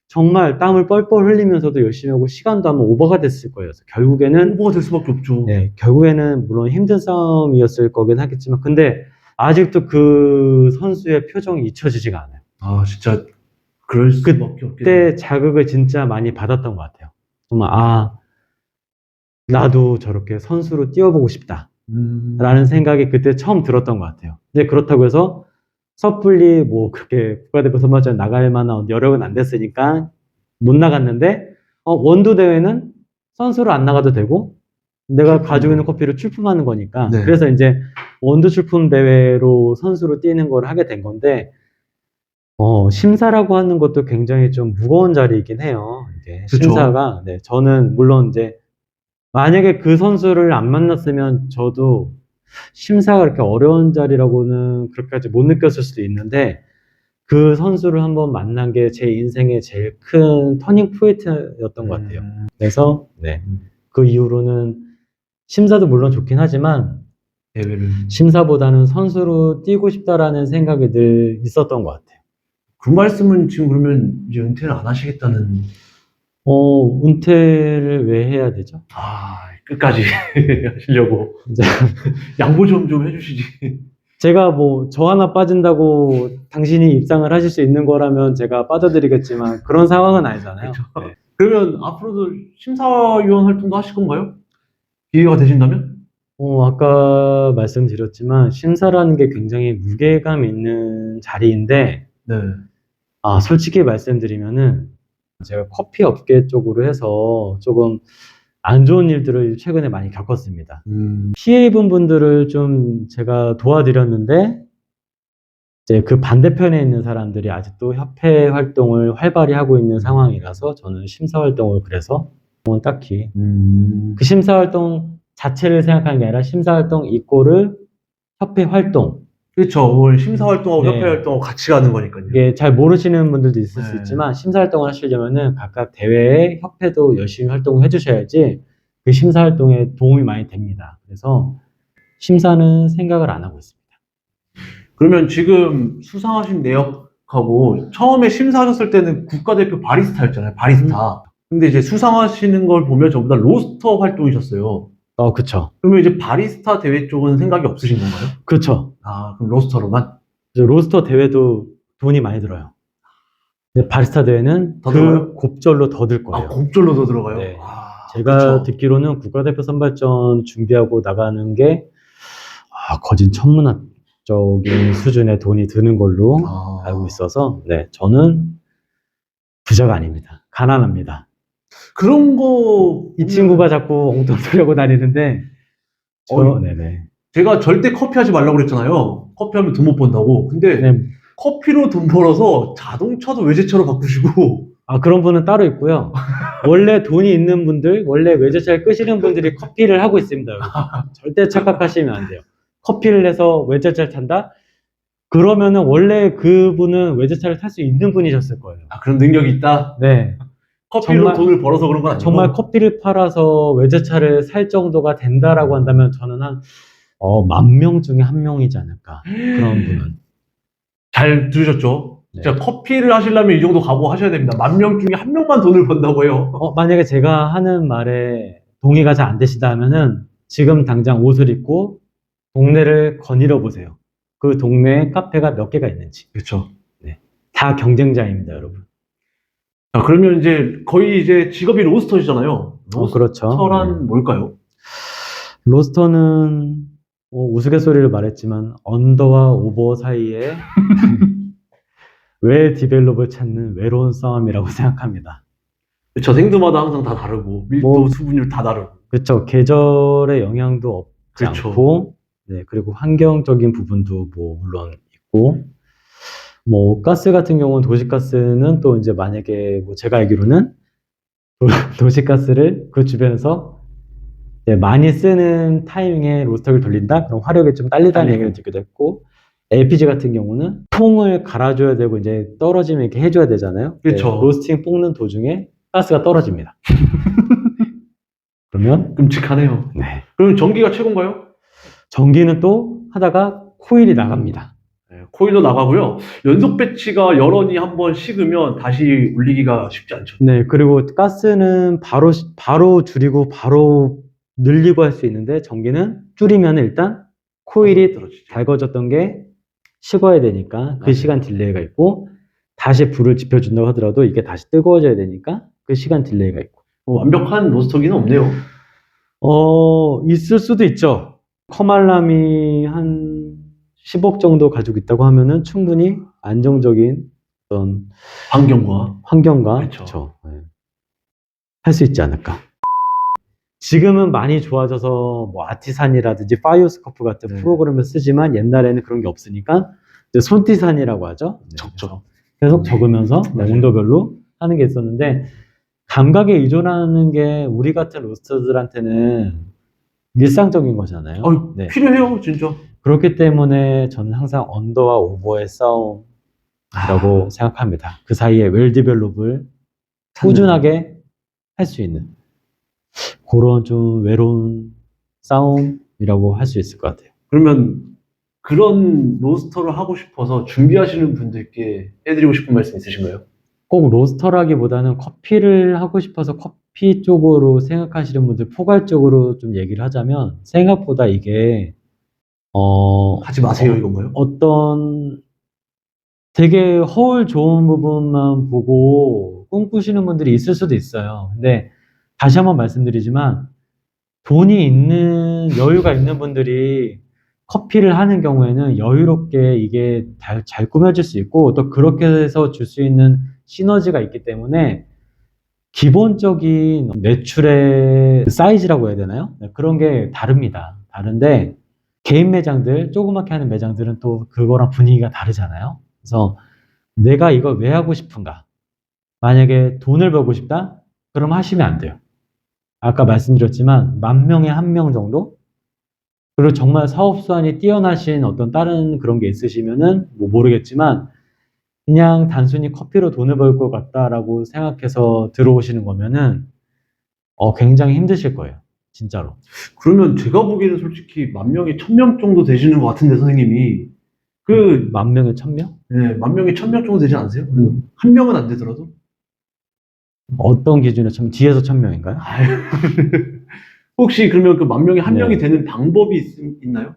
S2: 정말 땀을 뻘뻘 흘리면서도 열심히 하고 시간도 아마 오버가 됐을 거예요. 그래서 결국에는
S1: 홍보가 될 수밖에 없죠.
S2: 네, 결국에는 물론 힘든 싸움이었을 거긴 하겠지만 근데 아직도 그 선수의 표정이 잊혀지지가 않아요.
S1: 진짜 그럴 수밖에 없겠네요.
S2: 그때 자극을 진짜 많이 받았던 것 같아요. 정말 나도 저렇게 선수로 뛰어보고 싶다 라는 생각이 그때 처음 들었던 것 같아요. 근데 그렇다고 해서 섣불리 뭐 그렇게 국가대표 선발전 나갈 만한 여력은 안 됐으니까 못 나갔는데 원두 대회는 선수로 안 나가도 되고 내가 가지고 있는 커피를 출품하는 거니까
S1: 네.
S2: 그래서 이제 원두 출품 대회로 선수로 뛰는 걸 하게 된 건데 심사라고 하는 것도 굉장히 좀 무거운 자리이긴 해요. 이게
S1: 그쵸.
S2: 심사가 저는 물론 이제 만약에 그 선수를 안 만났으면 저도 심사가 그렇게 어려운 자리라고는 그렇게까지 못 느꼈을 수도 있는데 그 선수를 한번 만난 게 제 인생의 제일 큰 터닝 포인트였던 것 같아요. 그래서 그 이후로는 심사도 물론 좋긴 하지만
S1: 대회를.
S2: 심사보다는 선수로 뛰고 싶다라는 생각이 늘 있었던 것 같아요.
S1: 그 말씀은 지금 그러면 이제 은퇴를 안 하시겠다는.
S2: 은퇴를 왜 해야 되죠?
S1: 끝까지 하시려고.
S2: 이제
S1: 양보 좀 해주시지.
S2: 제가 뭐 저 하나 빠진다고 당신이 입상을 하실 수 있는 거라면 제가 빠져드리겠지만 그런 상황은 아니잖아요. 네.
S1: 그러면 앞으로도 심사위원 활동도 하실 건가요? 기회가 되신다면?
S2: 아까 말씀드렸지만 심사라는 게 굉장히 무게감 있는 자리인데
S1: 네.
S2: 솔직히 말씀드리면은 제가 커피 업계 쪽으로 해서 조금 안 좋은 일들을 최근에 많이 겪었습니다. 피해 입은 분들을 좀 제가 도와드렸는데 이제 그 반대편에 있는 사람들이 아직도 협회 활동을 활발히 하고 있는 상황이라서 저는 심사 활동을 그래서 딱히 그 심사 활동 자체를 생각하는 게 아니라 심사 활동 이꼬르 협회 활동.
S1: 그렇죠. 심사 활동하고
S2: 네.
S1: 협회 활동하고 같이 가는 거니까요.
S2: 이게 잘 모르시는 분들도 있을 수
S1: 네.
S2: 있지만 심사 활동을 하시려면은 각각 대회에 협회도 열심히 활동을 해주셔야지 그 심사 활동에 도움이 많이 됩니다. 그래서 심사는 생각을 안 하고 있습니다.
S1: 그러면 지금 수상하신 내역하고 처음에 심사하셨을 때는 국가대표 바리스타였잖아요. 바리스타. 근데 이제 수상하시는 걸 보면 전부 다 로스터 활동이셨어요.
S2: 그쵸.
S1: 그러면 이제 바리스타 대회 쪽은 생각이 없으신 건가요?
S2: 그쵸.
S1: 그럼 로스터로만?
S2: 로스터 대회도 돈이 많이 들어요. 근데 바리스타 대회는
S1: 더
S2: 그
S1: 들어가요?
S2: 곱절로 더 들 거예요.
S1: 아, 곱절로 더 들어가요?
S2: 네.
S1: 아,
S2: 제가
S1: 그쵸.
S2: 듣기로는 국가대표 선발전 준비하고 나가는 게 거진 천문학적인 수준의 돈이 드는 걸로
S1: 아.
S2: 알고 있어서 네, 저는 부자가 아닙니다. 가난합니다.
S1: 그런 거
S2: 이 친구가 자꾸 엉뚱 소리 하고 다니는데 네네.
S1: 제가 절대 커피 하지 말라고 그랬잖아요. 커피 하면 돈 못 번다고. 근데
S2: 네.
S1: 커피로 돈 벌어서 자동차도 외제차로 바꾸시고.
S2: 그런 분은 따로 있고요. 원래 돈이 있는 분들, 원래 외제차를 끄시는 분들이 커피를 하고 있습니다. 여러분. 절대 착각하시면 안 돼요. 커피를 내서 외제차를 탄다? 그러면은 원래 그분은 외제차를 탈 수 있는 분이셨을 거예요.
S1: 아, 그런 능력이 있다?
S2: 네.
S1: 커피로
S2: 정말-
S1: 돈을 벌어서 그런 건 아니고.
S2: 정말 커피를 팔아서 외제차를 살 정도가 된다라고 한다면 저는 한 10,000명 중에 한 명이지 않을까. 그런 분은.
S1: 잘 들으셨죠?
S2: 네.
S1: 진짜 커피를 하시려면 이 정도 각오하셔야 됩니다. 10,000명 중에 한 명만 돈을 번다고 해요.
S2: 만약에 제가 하는 말에 동의가 잘 안 되시다 하면은 지금 당장 옷을 입고 동네를 거닐어 보세요. 그 동네에 카페가 몇 개가 있는지.
S1: 그렇죠.
S2: 다 경쟁자입니다, 여러분.
S1: 자, 그러면 이제 거의 이제 직업이 로스터시잖아요.
S2: 그렇죠.
S1: 로스터란
S2: 네.
S1: 뭘까요?
S2: 로스터는 우스갯소리를 말했지만 언더와 오버 사이에 웰 디벨롭을 찾는 외로운 싸움이라고 생각합니다.
S1: 저 생두마다 항상 다 다르고 밀도,
S2: 뭐-
S1: 수분율 다 다르고.
S2: 그렇죠. 계절의 영향도 없지
S1: 그렇죠.
S2: 않고, 네, 그리고 환경적인 부분도 뭐 물론 있고, 뭐 가스 같은 경우는 도시가스는 또 이제 만약에 뭐 제가 알기로는 도시가스를 그 주변에서 이제 많이 쓰는 타이밍에 로스터를 돌린다? 그럼 화력이 좀 딸리다는 얘기를 듣기도 했고, LPG 같은 경우는 통을 갈아줘야 되고 이제 떨어지면 이렇게 해줘야 되잖아요.
S1: 그렇죠.
S2: 네, 로스팅 볶는 도중에 가스가 떨어집니다. 그러면
S1: 끔찍하네요.
S2: 네,
S1: 그럼 전기가 최고인가요?
S2: 전기는 또 하다가 코일이 나갑니다.
S1: 네, 코일도 나가고요. 연속 배치가 여론이 한번 식으면 다시 울리기가 쉽지 않죠.
S2: 네, 그리고 가스는 바로 줄이고 바로 늘리고 할 수 있는데 전기는 줄이면 일단 코일이
S1: 떨어지죠.
S2: 달궈졌던 게 식어야 되니까 그
S1: 맞아요.
S2: 시간 딜레이가 있고 다시 불을 지펴준다고 하더라도 이게 다시 뜨거워져야 되니까 그 시간 딜레이가 있고
S1: 완벽한 로스터기는 없네요.
S2: 있을 수도 있죠. 커말람이 한 10억 정도 가지고 있다고 하면은 충분히 안정적인 어떤
S1: 환경과.
S2: 환경과
S1: 그쵸.
S2: 할 수 있지 않을까. 지금은 많이 좋아져서 뭐 아티산이라든지 파이오스코프 같은
S1: 네.
S2: 프로그램을 쓰지만 옛날에는 그런 게 없으니까 이제 손티산이라고 하죠. 네,
S1: 적죠.
S2: 계속 적으면서
S1: 맞아요.
S2: 온도별로 하는 게 있었는데 감각에 의존하는 게 우리 같은 로스터들한테는 일상적인 거잖아요. 네.
S1: 필요해요, 진짜.
S2: 그렇기 때문에 저는 항상 언더와 오버의 싸움이라고 생각합니다. 그 사이에 웰 디벨롭을 꾸준하게 할 수 있는 그런 좀 외로운 싸움이라고 할 수 있을 것 같아요.
S1: 그러면 그런 로스터를 하고 싶어서 준비하시는 분들께 해드리고 싶은 말씀 있으신가요?
S2: 꼭 로스터라기보다는 커피를 하고 싶어서 커피 쪽으로 생각하시는 분들 포괄적으로 좀 얘기를 하자면 생각보다 이게
S1: 하지 마세요, 이건가요?
S2: 어떤 되게 허울 좋은 부분만 보고 꿈꾸시는 분들이 있을 수도 있어요. 근데 다시 한번 말씀드리지만 돈이 있는 여유가 있는 분들이 커피를 하는 경우에는 여유롭게 이게 잘 꾸며질 수 있고 또 그렇게 해서 줄 수 있는 시너지가 있기 때문에 기본적인 매출의 사이즈라고 해야 되나요? 네, 그런 게 다릅니다. 다른데 개인 매장들, 조그맣게 하는 매장들은 또 그거랑 분위기가 다르잖아요. 그래서 내가 이걸 왜 하고 싶은가? 만약에 돈을 벌고 싶다? 그럼 하시면 안 돼요. 아까 말씀드렸지만 10,000명에 1명 정도? 그리고 정말 사업 수완이 뛰어나신 어떤 다른 그런 게 있으시면은 뭐 모르겠지만 그냥 단순히 커피로 돈을 벌 것 같다라고 생각해서 들어오시는 거면은 굉장히 힘드실 거예요. 진짜로.
S1: 그러면 제가 보기에는 솔직히 10,000명에 1,000명 정도 되시는 것 같은데, 선생님이.
S2: 10,000명에 1,000명?
S1: 네, 10,000명에 1,000명 정도 되지 않으세요? 한 명은 안 되더라도?
S2: 어떤 기준에 뒤에서 1,000명인가요?
S1: 혹시 그러면 그 10,000명에 한
S2: 네.
S1: 명이 되는 방법이 있나요?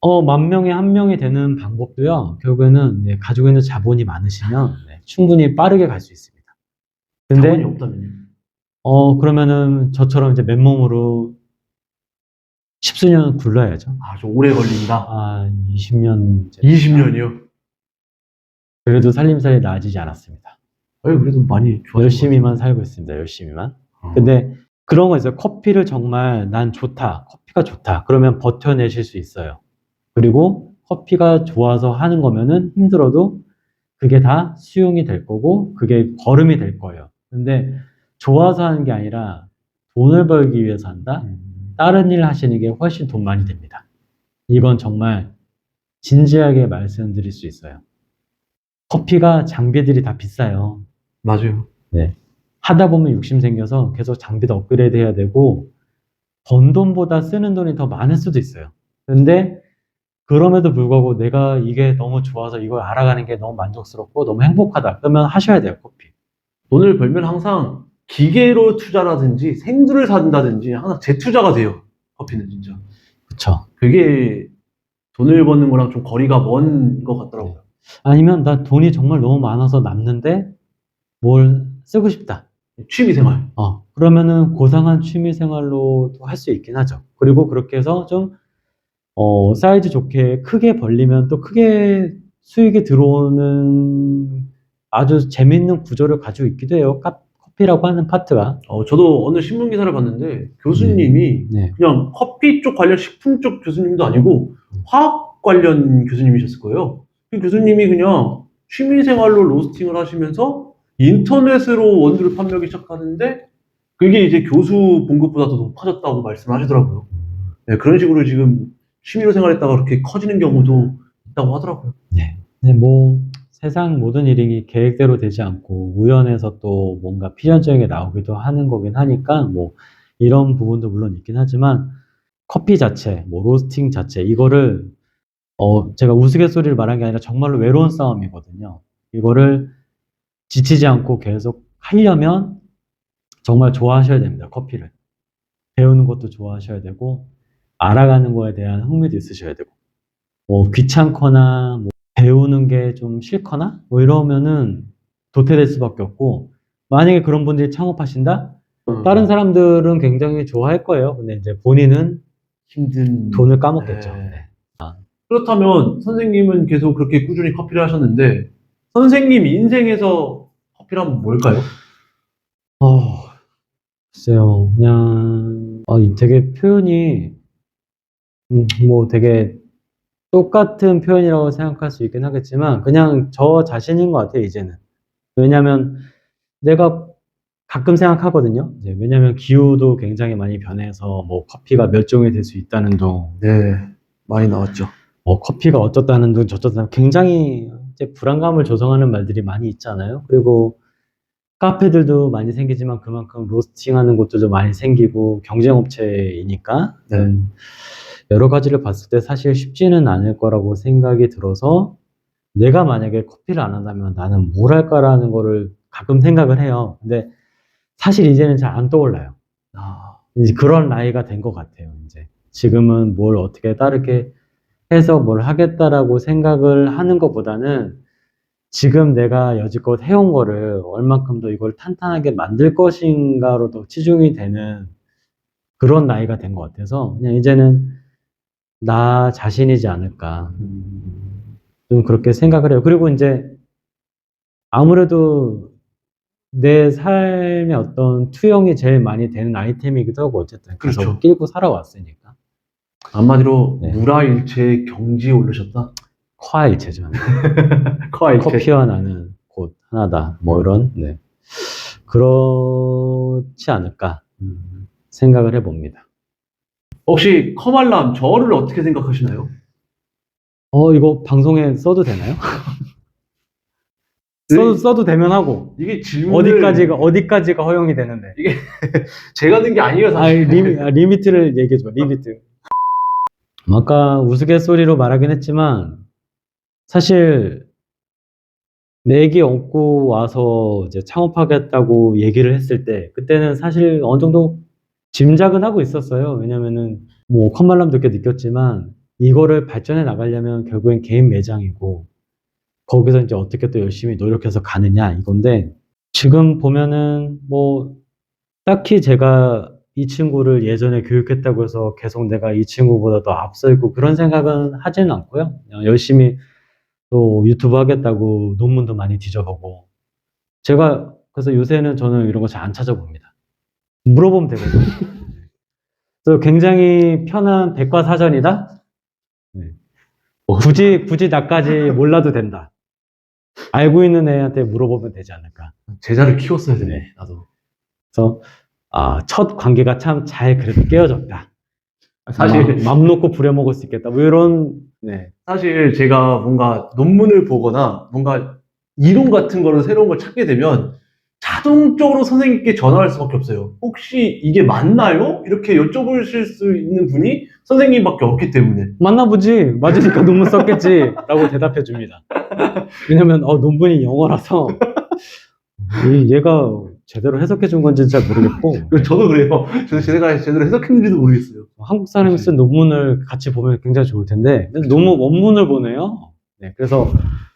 S2: 10,000명에 1명이 되는 방법도요, 결국에는 가지고 있는 자본이 많으시면 충분히 빠르게 갈 수 있습니다.
S1: 자본이
S2: 근데
S1: 없다면요.
S2: 그러면은 저처럼 이제 맨몸으로 십수년 굴러야죠.
S1: 좀 오래 걸린다.
S2: 20년.
S1: 20년이요?
S2: 그래도 살림살이 나아지지 않았습니다.
S1: 그래도 많이 좋아진
S2: 열심히만 살고 있습니다. 열심히만.
S1: 것 같아요.
S2: 근데 그런 거 있어요. 커피를 정말 난 좋다. 커피가 좋다. 그러면 버텨내실 수 있어요. 그리고 커피가 좋아서 하는 거면은 힘들어도 그게 다 수용이 될 거고 그게 걸음이 될 거예요. 근데 좋아서 하는 게 아니라 돈을 벌기 위해서 한다? 다른 일 하시는 게 훨씬 돈 많이 됩니다. 이건 정말 진지하게 말씀드릴 수 있어요. 커피가 장비들이 다 비싸요.
S1: 맞아요.
S2: 네. 하다 보면 욕심 생겨서 계속 장비도 업그레이드 해야 되고 번 돈보다 쓰는 돈이 더 많을 수도 있어요. 근데 그럼에도 불구하고 내가 이게 너무 좋아서 이걸 알아가는 게 너무 만족스럽고 너무 행복하다. 그러면 하셔야 돼요, 커피.
S1: 돈을 벌면 항상 기계로 투자라든지 생두를 산다든지 항상 재투자가 돼요. 커피는 진짜.
S2: 그쵸.
S1: 그게 돈을 버는 거랑 좀 거리가 먼 것 같더라고요.
S2: 아니면 나 돈이 정말 너무 많아서 남는데 뭘 쓰고 싶다.
S1: 취미생활.
S2: 그러면은 고상한 취미생활로도 할 수 있긴 하죠. 그리고 그렇게 해서 좀 사이즈 좋게 크게 벌리면 또 크게 수익이 들어오는 아주 재밌는 구조를 가지고 있기도 해요. 커피라고 하는 파트가.
S1: 저도 어느 신문 기사를 봤는데 교수님이
S2: 네.
S1: 그냥 커피 쪽 관련 식품 쪽 교수님도 아니고 화학 관련 교수님이셨을 거예요. 그 교수님이 그냥 취미생활로 로스팅을 하시면서 인터넷으로 원두를 판매하기 시작하는데 그게 이제 교수 봉급보다 더 높아졌다고 말씀하시더라고요. 네, 그런 식으로 지금 취미로 생활했다가 그렇게 커지는 경우도 있다고 하더라고요.
S2: 네. 뭐 세상 모든 일이 계획대로 되지 않고 우연해서 또 뭔가 필연적인 게 나오기도 하는 거긴 하니까 뭐 이런 부분도 물론 있긴 하지만 커피 자체, 뭐 로스팅 자체 이거를 제가 우스갯소리를 말한 게 아니라 정말로 외로운 싸움이거든요. 이거를 지치지 않고 계속 하려면 정말 좋아하셔야 됩니다. 커피를. 배우는 것도 좋아하셔야 되고 알아가는 거에 대한 흥미도 있으셔야 되고 뭐 귀찮거나 뭐 배우는 게 좀 싫거나 뭐 이러면은 도태될 수밖에 없고 만약에 그런 분들이 창업하신다? 다른 사람들은 굉장히 좋아할 거예요. 근데 이제 본인은
S1: 힘든
S2: 돈을 까먹겠죠.
S1: 네.
S2: 네.
S1: 그렇다면 선생님은 계속 그렇게 꾸준히 커피를 하셨는데 선생님 인생에서 커피란 뭘까요?
S2: 글쎄요. 그냥 되게 표현이 뭐 되게 똑같은 표현이라고 생각할 수 있긴 하겠지만 그냥 저 자신인 것 같아요, 이제는. 왜냐면 내가 가끔 생각하거든요. 이제 왜냐면 기후도 굉장히 많이 변해서 뭐 커피가 몇 종이 될 수 있다는 둥,
S1: 네, 많이 나왔죠.
S2: 커피가 어쩌다는 둥, 저쩌다는 둥, 굉장히 이제 불안감을 조성하는 말들이 많이 있잖아요. 그리고 카페들도 많이 생기지만 그만큼 로스팅하는 곳들도 많이 생기고 경쟁업체이니까
S1: 네.
S2: 여러 가지를 봤을 때 사실 쉽지는 않을 거라고 생각이 들어서 내가 만약에 커피를 안 한다면 나는 뭘 할까라는 거를 가끔 생각을 해요. 근데 사실 이제는 잘 안 떠올라요. 이제 그런 나이가 된 것 같아요. 이제 지금은 뭘 어떻게 다르게 해서 뭘 하겠다라고 생각을 하는 것보다는 지금 내가 여지껏 해온 거를 얼만큼 더 이걸 탄탄하게 만들 것인가로 더 치중이 되는 그런 나이가 된 것 같아서 그냥 이제는 나 자신이지 않을까 좀 그렇게 생각을 해요. 그리고 이제 아무래도 내 삶의 어떤 투영이 제일 많이 되는 아이템이기도 하고 어쨌든 계속
S1: 그렇죠.
S2: 끼고 살아왔으니까.
S1: 한마디로
S2: 네.
S1: 무라일체 경지에 오르셨다?
S2: 커일체죠.
S1: 커일체.
S2: 커피와 나는 곧 하나다. 뭐 이런 네. 그렇지 않을까 생각을 해봅니다.
S1: 혹시 커말람 저를 어떻게 생각하시나요?
S2: 이거 방송에 써도 되나요? 써도 되면 하고
S1: 이게 질문을
S2: 어디까지가 허용이 되는데
S1: 이게 제가 든 게 아니에요 사실.
S2: 리미트를 얘기해줘. 리미트. 아까 우스갯소리로 말하긴 했지만 사실 내기 얻고 와서 이제 창업하겠다고 얘기를 했을 때 그때는 사실 어느 정도 짐작은 하고 있었어요. 왜냐면은 뭐 컵말람도 이렇게 느꼈지만 이거를 발전해 나가려면 결국엔 개인 매장이고 거기서 이제 어떻게 또 열심히 노력해서 가느냐 이건데, 지금 보면은 뭐 딱히 제가 이 친구를 예전에 교육했다고 해서 계속 내가 이 친구보다 더 앞서 있고 그런 생각은 하지는 않고요. 그냥 열심히 또 유튜브 하겠다고 논문도 많이 뒤져보고, 제가 그래서 요새는 저는 이런 거 잘 안 찾아봅니다. 물어보면 되거든요. 그래서 굉장히 편한 백과사전이다. 네. 굳이 나까지 몰라도 된다. 알고 있는 애한테 물어보면 되지 않을까.
S1: 제자를 키웠어야 되네,
S2: 네.
S1: 나도.
S2: 그래서 첫 관계가 참 잘 그래도 깨어졌다.
S1: 사실
S2: 맘 놓고 부려먹을 수 있겠다. 뭐 이런. 네.
S1: 사실 제가 뭔가 논문을 보거나 뭔가 이론 같은 거를 새로운 걸 찾게 되면 자동적으로 선생님께 전화할 수밖에 없어요. 혹시 이게 맞나요? 이렇게 여쭤보실 수 있는 분이 선생님밖에 없기 때문에.
S2: 만나보지. 맞으니까 논문 썼겠지. 라고 대답해 줍니다. 왜냐면 논문이 영어라서 얘가 제대로 해석해 준 건지 잘 모르겠고,
S1: 저도 그래요. 저도 제가 제대로 해석했는지도 모르겠어요.
S2: 한국 사람이 쓴 논문을 같이 보면 굉장히 좋을 텐데 논문 원문을 보네요. 네, 그래서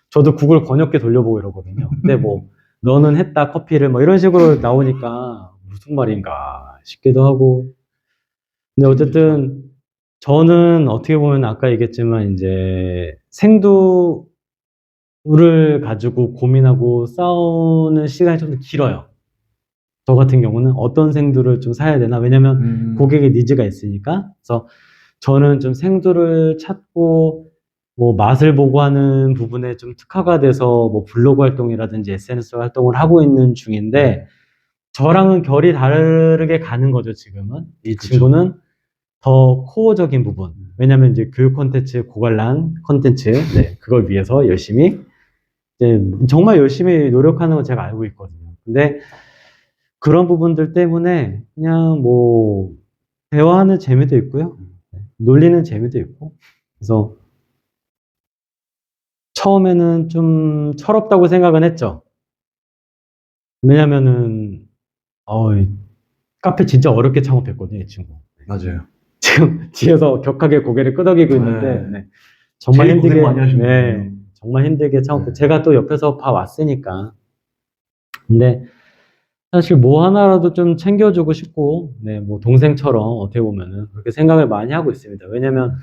S2: 저도 구글 번역기 돌려보고 이러거든요. 근데 뭐 너는 했다 커피를 뭐 이런 식으로 나오니까 무슨 말인가 싶기도 하고. 근데 어쨌든 저는 어떻게 보면 아까 얘기했지만 이제 생두를 가지고 고민하고 싸우는 시간이 좀 더 길어요. 저 같은 경우는 어떤 생두를 좀 사야 되나, 왜냐면 고객의 니즈가 있으니까. 그래서 저는 좀 생두를 찾고 뭐 맛을 보고 하는 부분에 좀 특화가 돼서 뭐 블로그 활동이라든지 SNS 활동을 하고 있는 중인데, 저랑은 결이 다르게 가는 거죠, 지금은. 이
S1: 그쵸.
S2: 친구는 더 코어적인 부분. 왜냐면 이제 교육 콘텐츠, 고관련 콘텐츠, 네, 그걸 위해서 열심히, 이제 정말 열심히 노력하는 건 제가 알고 있거든요. 근데 그런 부분들 때문에 그냥 뭐 대화하는 재미도 있고요. 놀리는 재미도 있고. 그래서 처음에는 좀 철없다고 생각은 했죠. 왜냐면은 카페 진짜 어렵게 창업했거든요, 이 친구.
S1: 맞아요.
S2: 지금 뒤에서 격하게 고개를 끄덕이고 있는데,
S1: 네.
S2: 네. 정말
S1: 제일
S2: 힘들게,
S1: 고생 많이 하신
S2: 네,
S1: 분이에요.
S2: 정말 힘들게 창업해.
S1: 네.
S2: 제가 또 옆에서 봐왔으니까. 근데 사실 뭐 하나라도 좀 챙겨주고 싶고, 네, 뭐 동생처럼 어떻게 보면은 그렇게 생각을 많이 하고 있습니다. 왜냐면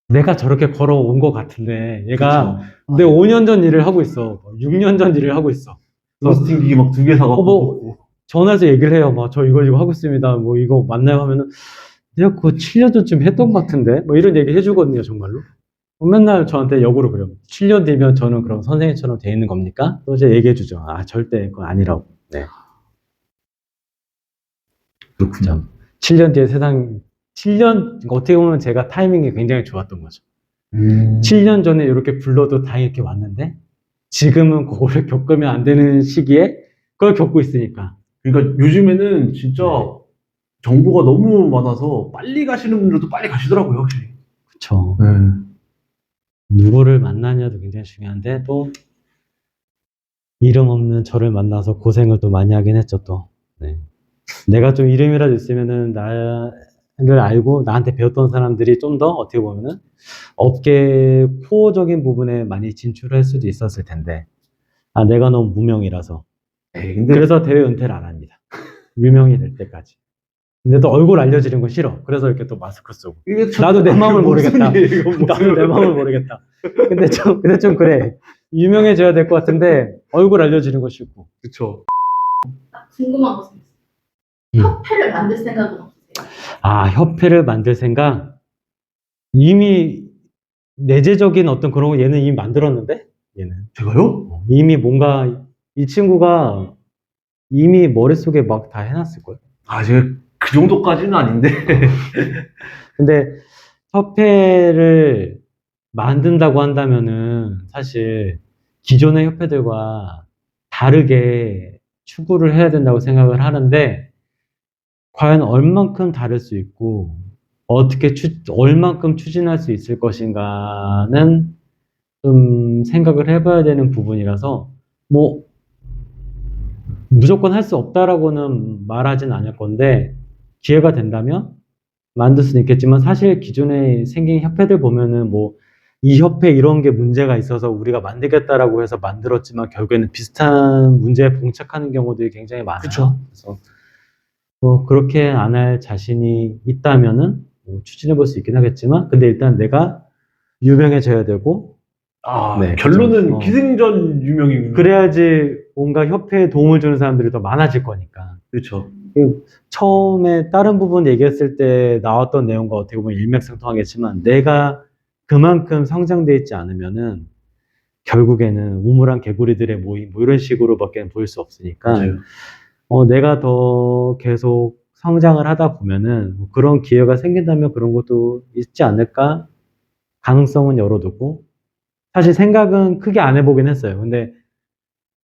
S2: 내가 저렇게 걸어온 것 같은데 얘가
S1: 그쵸.
S2: 내 5년 전 일을 하고 있어. 6년 전 일을 하고 있어.
S1: 로스팅 기기 막 2개 사갖고.
S2: 뭐 전화해서 얘기를 해요. 막 저 이거 하고 있습니다. 뭐 이거 맞나요? 하면은 내가 그거 7년 전쯤 했던 것 같은데? 뭐 이런 얘기 해주거든요, 정말로. 맨날 저한테 역으로 그래요. 7년 뒤면 저는 그럼 선생님처럼 돼 있는 겁니까? 또 이제 얘기해주죠. 절대 그건 아니라고. 네.
S1: 그렇군요.
S2: 7년 뒤에 7년, 어떻게 보면 제가 타이밍이 굉장히 좋았던 거죠. 7년 전에 이렇게 불러도 다 이렇게 왔는데, 지금은 그거를 겪으면 안 되는 시기에 그걸 겪고 있으니까.
S1: 그러니까 요즘에는 진짜
S2: 네.
S1: 정보가 너무 많아서 빨리 가시는 분들도 빨리 가시더라고요, 확실히.
S2: 그쵸.
S1: 네.
S2: 누구를 만나냐도 굉장히 중요한데, 또 이름 없는 저를 만나서 고생을 또 많이 하긴 했죠, 또. 네. 내가 좀 이름이라도 있으면은 나를 알고 나한테 배웠던 사람들이 좀 더 어떻게 보면은 업계 코어적인 부분에 많이 진출할 수도 있었을 텐데, 내가 너무 무명이라서.
S1: 에이, 근데
S2: 그래서 대회 은퇴를 안 합니다. 유명이 될 때까지. 근데 또 얼굴 알려지는 거 싫어. 그래서 이렇게 또 마스크 쓰고.
S1: 이게 참-
S2: 나도 내 마음을
S1: 무슨
S2: 모르겠다.
S1: 일이에요, 이거
S2: 나도 내 마음을 모르겠다. 근데 좀 그래. 유명해져야 될 것 같은데 얼굴 알려지는 거 싫고.
S1: 그쵸.
S3: 궁금한 것은
S2: 음.
S3: 협회를 만들 생각은 없으세요?
S2: 협회를 만들 생각? 이미 내재적인 어떤 그런 거 얘는 이미 만들었는데? 얘는.
S1: 제가요?
S2: 이미 뭔가 이 친구가 이미 머릿속에 막 다 해놨을걸?
S1: 제가 그 정도까지는 아닌데.
S2: 근데 협회를 만든다고 한다면은 사실 기존의 협회들과 다르게 추구를 해야 된다고 생각을 하는데, 과연 얼만큼 다를 수 있고 어떻게 얼만큼 추진할 수 있을 것인가는 좀 생각을 해봐야 되는 부분이라서, 뭐 무조건 할 수 없다라고는 말하진 않을 건데, 기회가 된다면 만들 수는 있겠지만, 사실 기존에 생긴 협회들 보면은 뭐 이 협회 이런 게 문제가 있어서 우리가 만들겠다라고 해서 만들었지만 결국에는 비슷한 문제에 봉착하는 경우들이 굉장히 많아요.
S1: 그쵸.
S2: 그래서 뭐 그렇게 안 할 자신이 있다면은 뭐 추진해 볼 수 있긴 하겠지만, 근데 일단 내가 유명해져야 되고, 네,
S1: 결론은
S2: 그죠.
S1: 기승전 유명이군요.
S2: 그래야지 뭔가 협회에 도움을 주는 사람들이 더 많아질 거니까.
S1: 그렇죠.
S2: 처음에 다른 부분 얘기했을 때 나왔던 내용과 어떻게 보면 일맥상통하겠지만, 내가 그만큼 성장돼 있지 않으면은 결국에는 우물한 개구리들의 모임 뭐 이런 식으로밖에 보일 수 없으니까,
S1: 맞아요.
S2: 내가 더 계속 성장을 하다 보면은 뭐 그런 기회가 생긴다면 그런 것도 있지 않을까? 가능성은 열어두고, 사실 생각은 크게 안 해보긴 했어요. 근데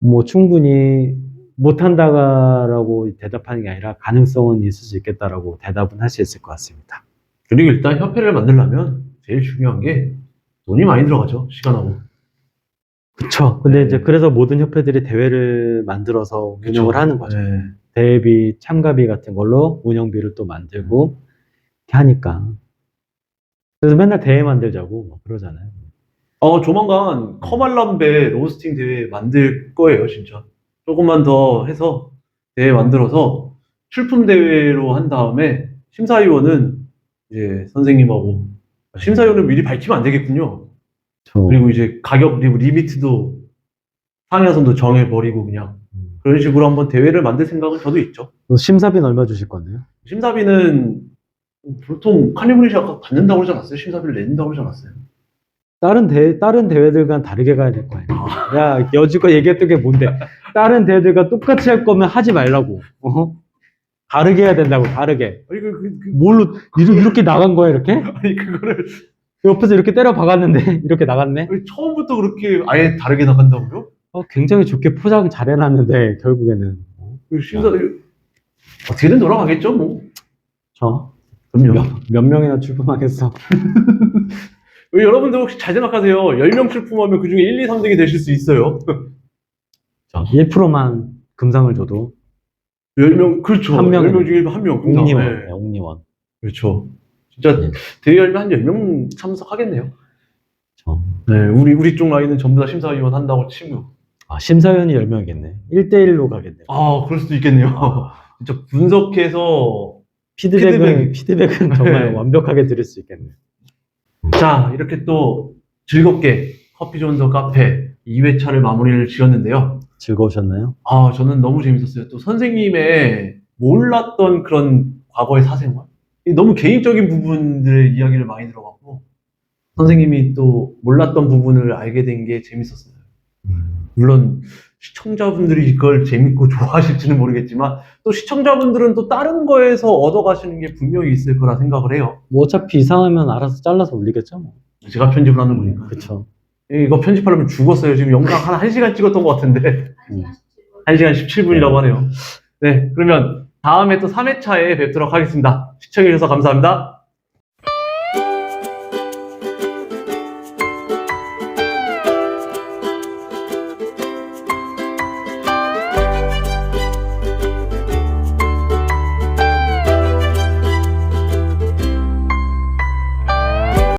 S2: 뭐 충분히 못한다라고 대답하는 게 아니라 가능성은 있을 수 있겠다라고 대답은 할 수 있을 것 같습니다.
S1: 그리고 일단 협회를 만들려면 제일 중요한 게 돈이 많이 들어가죠. 시간하고.
S2: 그쵸. 근데
S1: 네.
S2: 이제 그래서 모든 협회들이 대회를 만들어서 운영을
S1: 그쵸.
S2: 하는 거죠.
S1: 네.
S2: 대회비, 참가비 같은 걸로 운영비를 또 만들고 이렇게 하니까. 그래서 맨날 대회 만들자고 막 그러잖아요.
S1: 조만간 커말람배 로스팅 대회 만들 거예요, 진짜. 조금만 더 해서 대회 만들어서 출품 대회로 한 다음에 심사위원은 이제 선생님하고 심사위원은 미리 밝히면 안 되겠군요. 그리고 이제 가격 리미트도 상향선도 정해버리고 그냥 그런 식으로 한번 대회를 만들 생각은 저도 있죠.
S2: 심사비는 얼마 주실 건데요?
S1: 심사비는 보통 칼리브레이션가 받는다고 그러지 않았어요? 심사비를 낸다고 그러지 않았어요?
S2: 다른 대회들과는 다르게 가야 될 거 아니야. 야, 여지껏 얘기했던 게 뭔데? 다른 대회들과 똑같이 할 거면 하지 말라고. 다르게 해야 된다고, 다르게.
S1: 아니,
S2: 뭘로, 이렇게 나간 거야, 이렇게?
S1: 아니, 그거를
S2: 옆에서 이렇게 때려 박았는데, 이렇게 나갔네?
S1: 아니, 처음부터 그렇게 아예 다르게 나간다고요?
S2: 굉장히 좋게 포장 잘 해놨는데, 결국에는.
S1: 심사, 어떻게든 돌아가겠죠, 뭐.
S2: 그럼요. 몇 명이나 출품하겠어.
S1: 여러분들 혹시 잘 생각하세요. 10명 출품하면 그 중에 1, 2, 3등이 되실 수 있어요.
S2: 1%만 금상을 줘도.
S1: 10명, 그렇죠.
S2: 한 명은
S1: 10명 중에 한 명.
S2: 옥리원.
S1: 네.
S2: 네, 옥리원.
S1: 그렇죠. 진짜
S2: 네.
S1: 대회 열면 한 10명 참석하겠네요.
S2: 그렇죠.
S1: 네, 우리 쪽 라인은 전부 다 심사위원 한다고 치고.
S2: 심사위원이 10명이겠네. 1대1로 가겠네.
S1: 그럴 수도 있겠네요. 진짜 분석해서
S2: 피드백은 정말
S1: 네.
S2: 완벽하게 드릴 수 있겠네.
S1: 자, 이렇게 또 즐겁게 커피 존더 카페 2회차를 마무리를 지었는데요.
S2: 즐거우셨나요?
S1: 저는 너무 재밌었어요. 또 선생님의 몰랐던 그런 과거의 사생활? 너무 개인적인 부분들의 이야기를 많이 들어갔고, 선생님이 또 몰랐던 부분을 알게 된 게 재밌었어요. 물론, 시청자분들이 이걸 재밌고 좋아하실지는 모르겠지만, 또 시청자분들은 또 다른 거에서 얻어가시는 게 분명히 있을 거라 생각을 해요.
S2: 뭐 어차피 이상하면 알아서 잘라서 올리겠죠. 뭐.
S1: 제가 편집을 하는 거니까.
S2: 그쵸.
S1: 이거 편집하려면 죽었어요. 지금 영상 한 1시간 찍었던 것 같은데. 1시간 17분이라고 하네요. 네, 그러면 다음에 또 3회차에 뵙도록 하겠습니다. 시청해주셔서 감사합니다.